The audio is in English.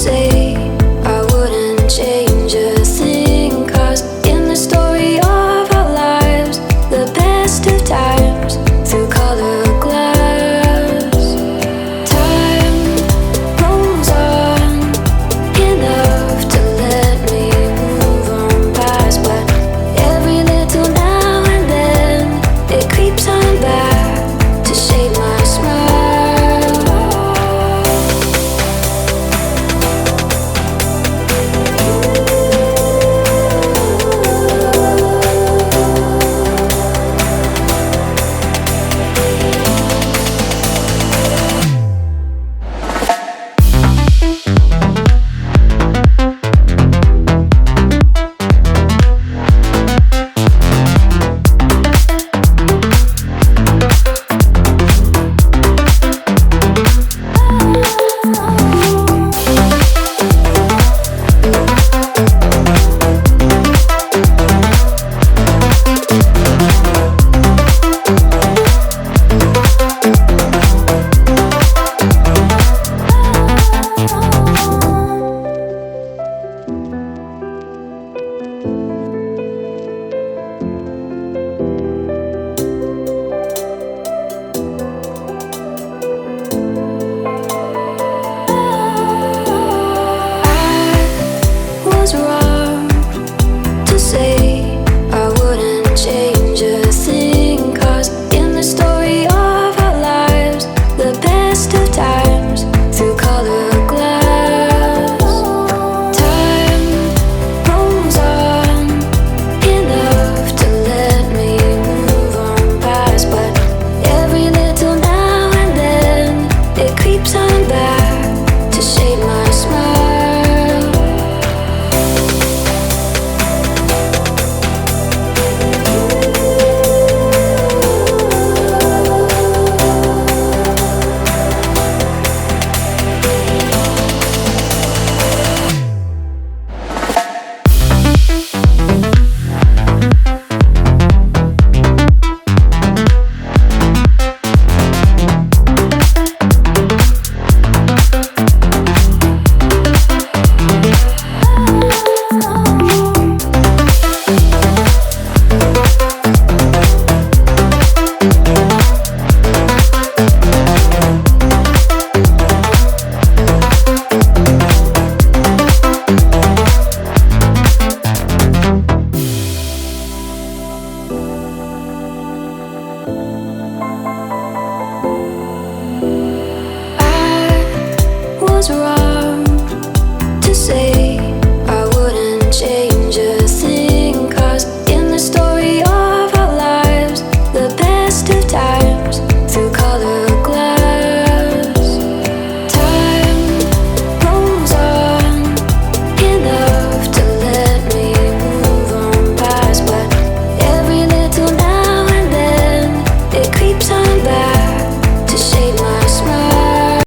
say I wouldn't change a thing, 'cause in the story of our lives, the best of times through color glass, time rolls on enough to let me move on past, but every little now and then it creeps on back to shade my smile. I was wrong to say I wouldn't change a thing, 'cause in the story of our lives, the best of times through color glass, time rolls on enough to let me move on past, but every little now and then it creeps on back to shade my smile. I was wrong to say